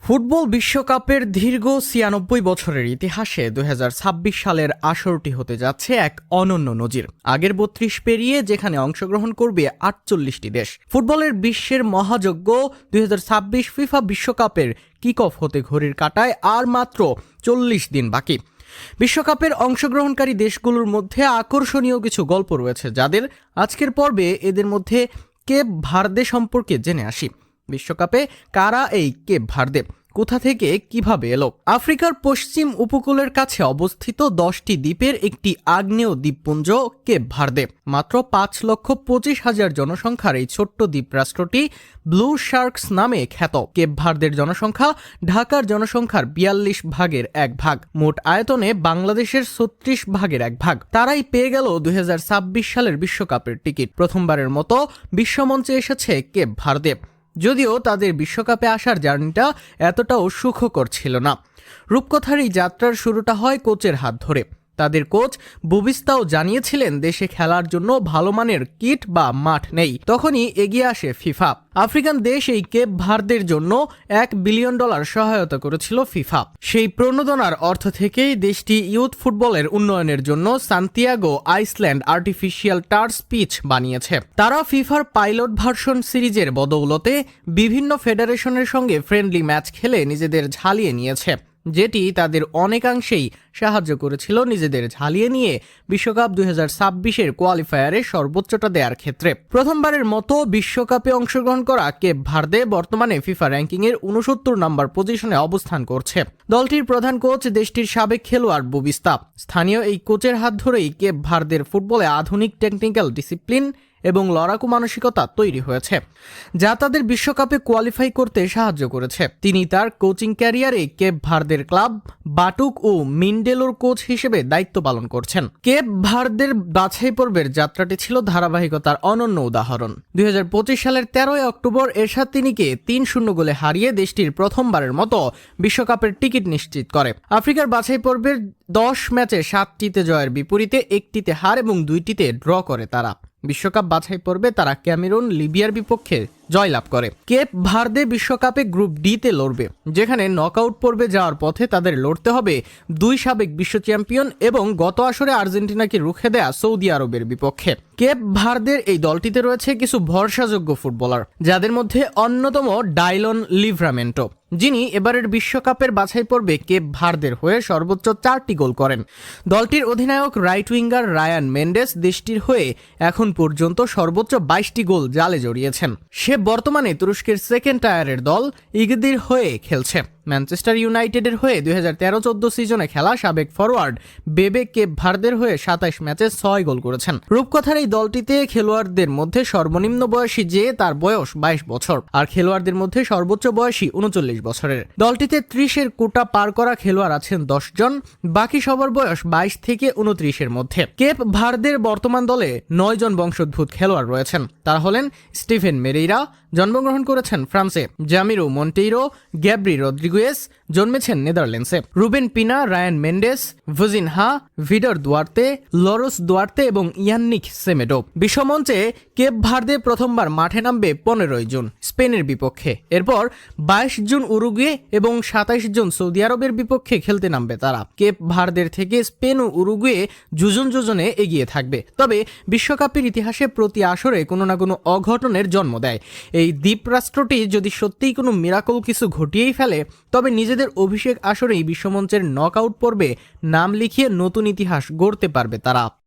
Football বিশ্বকাপের দীর্ঘ ৯৬ বছরের ইতিহাসে ২০২৬ সালের আসরটি হতে যাচ্ছে এক অনন্য নজির। আগের ৩২ পেরিয়ে যেখানে অংশগ্রহণ করবে ৪৮টি দেশ। ফুটবলের বিশ্বের মহাযজ্ঞ ২০২৬ ফিফা বিশ্বকাপের কিক অফ হতে ঘড়ির কাঁটায় আর মাত্র ৪০ দিন বাকি। বিশ্বকাপের অংশগ্রহণকারী দেশগুলোর মধ্যে আকর্ষণীয় কিছু গল্প রয়েছে, যাদের আজকের পর্বে এদের মধ্যে কেপ ভার্দে সম্পর্কে জেনে আসি। বিশ্বকাপে কারা এই কেপ ভার্দে, কোথা থেকে কিভাবে এলো? আফ্রিকার পশ্চিম উপকূলের কাছে অবস্থিত 10টি দ্বীপের একটি আগ্নেয় দ্বীপপুঞ্জ কেপ ভার্দে। মাত্র ৫,২৫,০০০ জনসংখ্যার এই ছোট্ট দ্বীপ রাষ্ট্রটি ব্লু শার্কস নামে খ্যাত। কেপ ভার্দের জনসংখ্যা ঢাকার জনসংখ্যার ৪২ ভাগের ১ ভাগ, মোট আয়তনে বাংলাদেশের ৩৬ ভাগের ১ ভাগ। তারাই পেয়ে গেল ২০২৬ সালের বিশ্বকাপের টিকিট। প্রথমবারের মতো বিশ্বমঞ্চে এসেছে কেপ ভার্দে, যদিও তাদের বিশ্বকাপে আসার জার্নিটা এতটাও সুখকর ছিল না। রূপকথার এই যাত্রার শুরুটা হয় কোচের হাত ধরে। তাদের কোচ বুবিস্তাও জানিয়েছিলেন দেশে খেলার জন্য ভালো মানের কিট বা মাঠ নেই। তখনই এগিয়ে আসে ফিফা। আফ্রিকান দেশ এই কেপ ভার্দের জন্য $1 বিলিয়ন সহায়তা করেছিল ফিফা। সেই প্রণোদনার অর্থ থেকেই দেশটি ইয়ুথ ফুটবলের উন্নয়নের জন্য Santiago Iceland artificial turf pitch বানিয়েছে। তারা ফিফার পাইলট ভার্সন সিরিজের বদৌলতে বিভিন্ন ফেডারেশনের সঙ্গে ফ্রেন্ডলি ম্যাচ খেলে নিজেদের ঝালিয়ে নিয়েছে, যেটি তাদের অনেকাংশেই সাহায্য করেছিল নিজেদের ঝালিয়ে নিয়ে বিশ্বকাপ ২০২৬-এর কোয়ালিফায়ারে সর্বোচ্চটা দেওয়ার ক্ষেত্রে। প্রথমবারের মতো বিশ্বকাপে অংশগ্রহণ করা কেপ ভার্দে বর্তমানে ফিফা র্যাঙ্কিংয়ের ৬৯ নম্বর পজিশনে অবস্থান করছে। দলটির প্রধান কোচ দেশটির সাবেক খেলোয়াড় বুবিস্তা। স্থানীয় এই কোচের হাত ধরেই কেপ ভার্দের ফুটবলে আধুনিক টেকনিক্যাল ডিসিপ্লিন এবং লড়াকু মানসিকতা তৈরি হয়েছে, যা তাদের বিশ্বকাপে কোয়ালিফাই করতে সাহায্য করেছে। তিনি তার কোচিং ক্যারিয়ারে কেপ ভার্দের ক্লাব বাটুক ও মিন্ডেলোর কোচ হিসেবে দায়িত্ব পালন করছেন। কেপ ভার্দের বাছাই পর্বের যাত্রাটি ছিল ধারাবাহিকতার অনন্য উদাহরণ। ২০২৫ সালের ১৩ অক্টোবর এরশাদ তিনিকে ৩-০ গোলে হারিয়ে দেশটির প্রথমবারের মতো বিশ্বকাপের টিকিট নিশ্চিত করে। আফ্রিকার বাছাই পর্বের ১০ ম্যাচে ৭টিতে জয়ের বিপরীতে ১টিতে হার এবং ২টিতে ড্র করে তারা। বিশ্বকাপ বাছাই পর্বে তারা ক্যামেরুন, লিবিয়ার বিপক্ষে জয়লাভ করে। কেপ ভার্দে বিশ্বকাপে গ্রুপ ডি-তে লড়বে, যেখানে নকআউট পর্বে যাওয়ার পথে তাদের লড়তে হবে ২ সাবেক বিশ্ব চ্যাম্পিয়ন এবং গত আসরে আর্জেন্টিনাকে রুখে দেয়া সৌদি আরবের বিপক্ষে। কেপ ভার্দের এই দলটিতে রয়েছে কিছু ভরসাযোগ্য ফুটবলার, যাদের মধ্যে অন্যতম ডাইলন লিভরামেন্টো, যিনি এবারের বিশ্বকাপের বাছাই পর্বে কেপ ভার্দের হয়ে সর্বোচ্চ 4টি গোল করেন। দলটির অধিনায়ক রাইট উইঙ্গার রায়ান মেন্ডেস দেশটির হয়ে এখন পর্যন্ত সর্বোচ্চ 22টি গোল জালে জড়িয়েছেন। সে বর্তমানে তুরস্কের সেকেন্ড টায়ারের দল ইগদির হয়ে খেলছে। ম্যানচেস্টার ইউনাইটেডের হয়ে ২০১৩-১৪ সিজনে খেলা সাবেক ফরওয়ার্ড বেবে কেপ ভার্দের হয়ে ২৭ ম্যাচে 6 গোল করেছেন। রূপকথার এই দলটিতে খেলোয়াড়দের মধ্যে সর্বনিম্ন বয়সী যে তার বয়স 22 বছর, আর খেলোয়াড়দের মধ্যে সর্বোচ্চ বয়সী 39 বছরের। দলটিতে 30-এর কোটা পার করা খেলোয়াড় আছেন 10 জন, বাকি সবার বয়স 22 থেকে 29-এর মধ্যে। কেপ ভার্দের বর্তমান দলে 9 জন বংশোদ্ভূত খেলোয়াড় রয়েছেন। তারা হলেন স্টিফেন মেরেইরা, জন্মগ্রহণ করেছেন ফ্রান্সে; জামিরো মন্টেইরো, গ্যাব্রি রদ্রিগুয়েস, জন্মেছেন নেদারল্যান্ডসে; রুবেন পিনা, রায়ান মেন্ডেস, ভিজিনহা, ভিডর দুয়ার্তে, লরোস দুয়ার্তে এবং ইয়ান্নিক সেমেডো। বিশ্বমঞ্চে কেপ ভার্দে প্রথমবার মাঠে নামবে 15 জুন স্পেনের বিপক্ষে। এরপর 22 জুন উরুগুয়ে এবং 27 জুন সৌদি আরবের বিপক্ষে খেলতে নামবে তারা। কেপ ভার্দের থেকে স্পেন ও উরুগুয়ে যোজনে এগিয়ে থাকবে। তবে বিশ্বকাপের ইতিহাসে প্রতি আসরে কোনো না কোনো অঘটনের জন্ম দেয়। এই দ্বীপ রাষ্ট্রটি যদি সত্যিই কোনো মিরাকল কিছু ঘটিয়েই ফেলে, তবে নিজেদের অভিষেক আসরেই বিশ্বমঞ্চের নকআউট পর্বে নাম লিখিয়ে নতুন ইতিহাস গড়তে পারবে তারা।